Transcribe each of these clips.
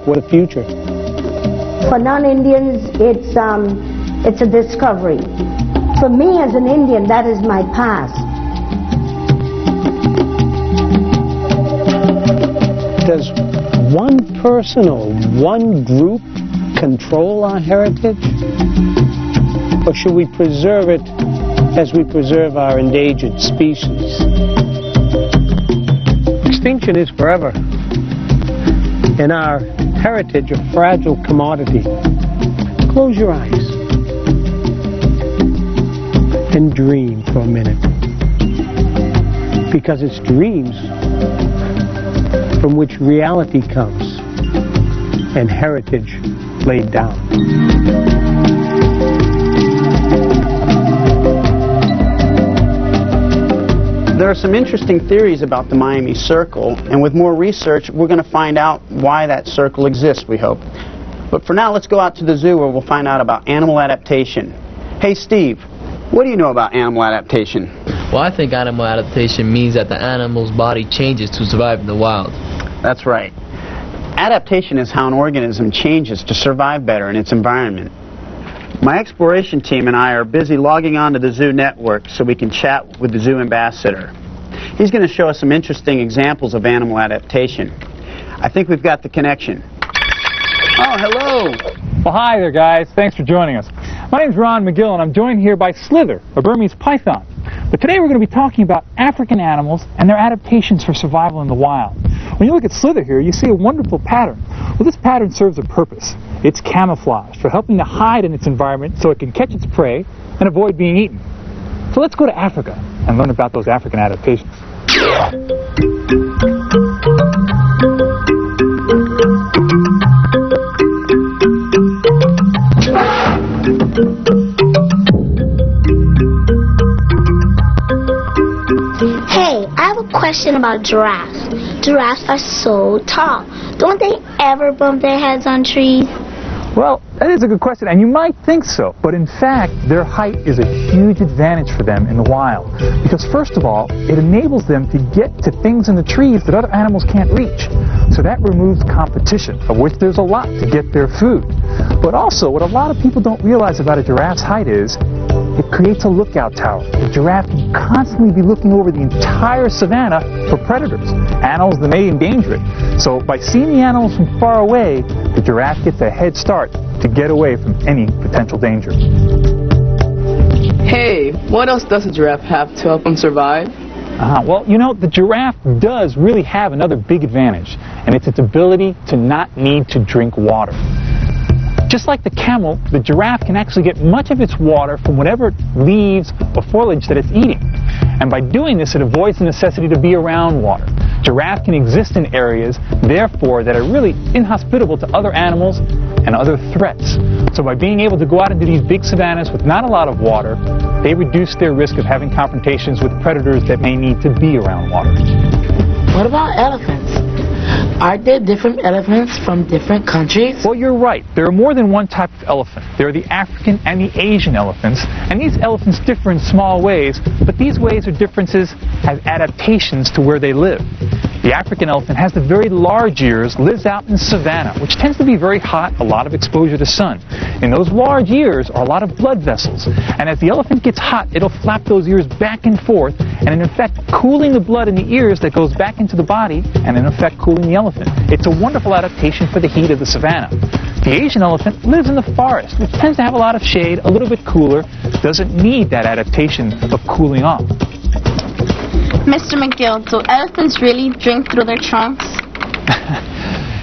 what a future. For non-Indians, it's a discovery. For me as an Indian, that is my past. Does one person or one group control our heritage? Or should we preserve it as we preserve our endangered species? Extinction is forever, and our heritage a fragile commodity. Close your eyes and dream for a minute, because it's dreams from which reality comes and heritage laid down. There are some interesting theories about the Miami Circle, and with more research, we're going to find out why that circle exists, we hope. But for now, let's go out to the zoo where we'll find out about animal adaptation. Hey, Steve, what do you know about animal adaptation? Well, I think animal adaptation means that the animal's body changes to survive in the wild. That's right. Adaptation is how an organism changes to survive better in its environment. My exploration team and I are busy logging on to the zoo network so we can chat with the zoo ambassador. He's going to show us some interesting examples of animal adaptation. I think we've got the connection. Oh, hello. Well, hi there, guys. Thanks for joining us. My name's Ron Magill, and I'm joined here by Slither, a Burmese python. But today we're going to be talking about African animals and their adaptations for survival in the wild. When you look at Slither here, you see a wonderful pattern. Well, this pattern serves a purpose. It's camouflage, for helping to hide in its environment so it can catch its prey and avoid being eaten. So let's go to Africa and learn about those African adaptations. Hey, I have a question about giraffes. Giraffes are so tall. Don't they ever bump their heads on trees? Well, that is a good question, and you might think so, but in fact, their height is a huge advantage for them in the wild. Because first of all, it enables them to get to things in the trees that other animals can't reach. So that removes competition, of which there's a lot to get their food. But also, what a lot of people don't realize about a giraffe's height is, it creates a lookout tower. The giraffe can constantly be looking over the entire savanna for predators, animals that may endanger it. So by seeing the animals from far away, the giraffe gets a head start to get away from any potential danger. Hey, what else does a giraffe have to help them survive? Well, you know, the giraffe does really have another big advantage, and it's its ability to not need to drink water. Just like the camel, the giraffe can actually get much of its water from whatever leaves or foliage that it's eating. And by doing this, it avoids the necessity to be around water. Giraffe can exist in areas, therefore, that are really inhospitable to other animals and other threats. So by being able to go out into these big savannas with not a lot of water, they reduce their risk of having confrontations with predators that may need to be around water. What about elephants? Are there different elephants from different countries? Well, you're right. There are more than one type of elephant. There are the African and the Asian elephants, and these elephants differ in small ways, but these ways or differences have adaptations to where they live. The African elephant has the very large ears, lives out in savanna, which tends to be very hot, a lot of exposure to sun. In those large ears are a lot of blood vessels, and as the elephant gets hot, it'll flap those ears back and forth, and in effect cooling the blood in the ears that goes back into the body, and in effect cooling the elephant. It's a wonderful adaptation for the heat of the savanna. The Asian elephant lives in the forest, which tends to have a lot of shade, a little bit cooler, doesn't need that adaptation of cooling off. Mr. Magill, do elephants really drink through their trunks?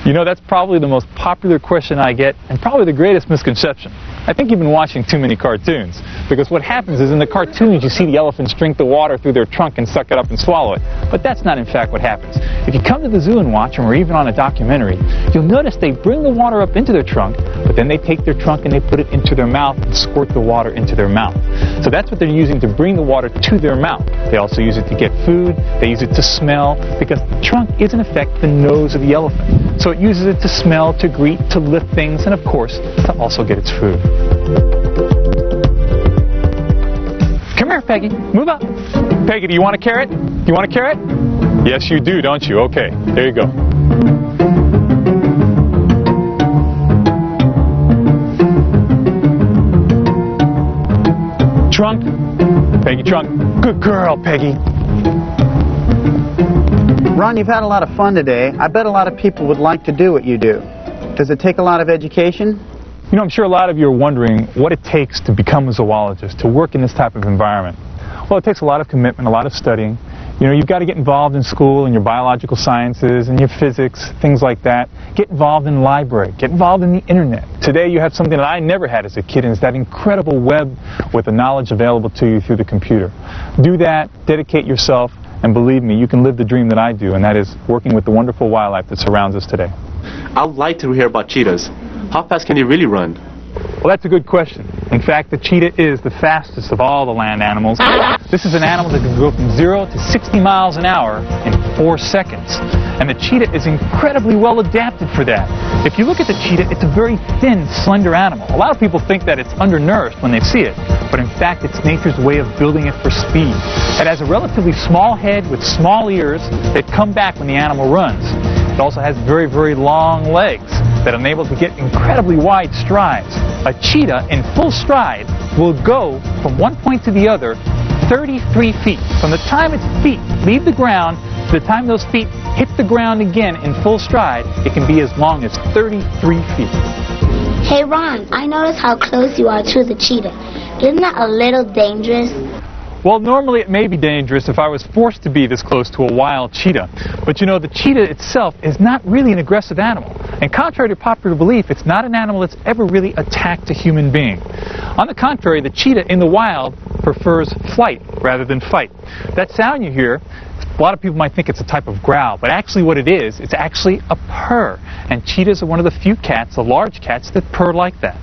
You know, that's probably the most popular question I get, and probably the greatest misconception. I think you've been watching too many cartoons, because what happens is in the cartoons you see the elephants drink the water through their trunk and suck it up and swallow it. But that's not in fact what happens. If you come to the zoo and watch them, or even on a documentary, you'll notice they bring the water up into their trunk, but then they take their trunk and they put it into their mouth and squirt the water into their mouth. So that's what they're using to bring the water to their mouth. They also use it to get food, they use it to smell, because the trunk is in effect the nose of the elephant. So it uses it to smell, to greet, to lift things, and of course, to also get its food. Come here, Peggy. Move up. Peggy, do you want a carrot? Do you want a carrot? Yes, you do, don't you? Okay, there you go. Peggy Trunk. Good girl, Peggy. Ron, you've had a lot of fun today. I bet a lot of people would like to do what you do. Does it take a lot of education? You know, I'm sure a lot of you are wondering what it takes to become a zoologist, to work in this type of environment. Well, it takes a lot of commitment, a lot of studying. You know, you've got to get involved in school, in your biological sciences, and your physics, things like that. Get involved in the library. Get involved in the internet. Today you have something that I never had as a kid, and it's that incredible web with the knowledge available to you through the computer. Do that, dedicate yourself, and believe me, you can live the dream that I do, and that is working with the wonderful wildlife that surrounds us today. I'd like to hear about cheetahs. How fast can they really run? Well, that's a good question. In fact, the cheetah is the fastest of all the land animals. This is an animal that can go from 0 to 60 miles an hour in 4 seconds. And the cheetah is incredibly well adapted for that. If you look at the cheetah, it's a very thin, slender animal. A lot of people think that it's undernourished when they see it, but in fact, it's nature's way of building it for speed. It has a relatively small head with small ears that come back when the animal runs. It also has very, very long legs that enable it to get incredibly wide strides. A cheetah in full stride will go from one point to the other 33 feet. From the time its feet leave the ground to the time those feet hit the ground again in full stride, it can be as long as 33 feet. Hey Ron, I noticed how close you are to the cheetah. Isn't that a little dangerous? Well, normally it may be dangerous if I was forced to be this close to a wild cheetah. But you know, the cheetah itself is not really an aggressive animal. And contrary to popular belief, it's not an animal that's ever really attacked a human being. On the contrary, the cheetah in the wild prefers flight rather than fight. That sound you hear, a lot of people might think it's a type of growl, but actually what it is, it's actually a purr. And cheetahs are one of the few cats, the large cats, that purr like that.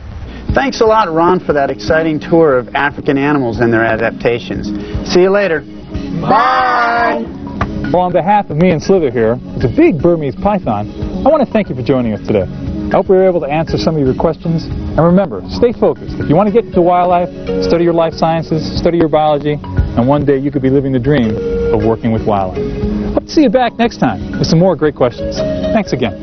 Thanks a lot, Ron, for that exciting tour of African animals and their adaptations. See you later. Bye! Well, on behalf of me and Slither here, it's a big Burmese python, I want to thank you for joining us today. I hope we were able to answer some of your questions. And remember, stay focused. If you want to get into wildlife, study your life sciences, study your biology, and one day you could be living the dream of working with wildlife. Hope to see you back next time with some more great questions. Thanks again.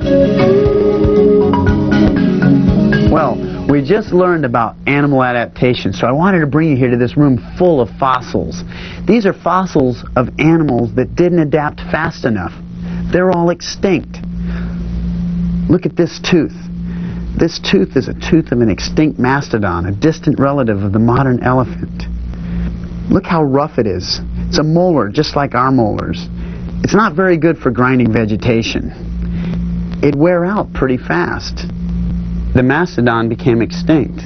Well, we just learned about animal adaptation, so I wanted to bring you here to this room full of fossils. These are fossils of animals that didn't adapt fast enough. They're all extinct. Look at this tooth. This tooth is a tooth of an extinct mastodon, a distant relative of the modern elephant. Look how rough it is. It's a molar, just like our molars. It's not very good for grinding vegetation. It'd wear out pretty fast. The mastodon became extinct.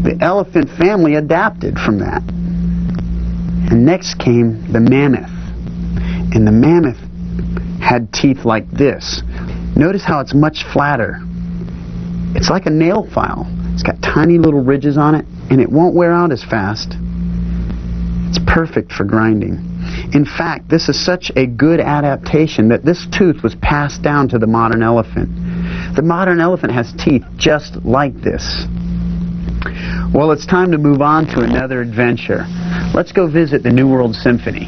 The elephant family adapted from that. And next came the mammoth. And the mammoth had teeth like this. Notice how it's much flatter. It's like a nail file. It's got tiny little ridges on it, and it won't wear out as fast. It's perfect for grinding. In fact, this is such a good adaptation that this tooth was passed down to the modern elephant. The modern elephant has teeth just like this. Well, it's time to move on to another adventure. Let's go visit the New World Symphony.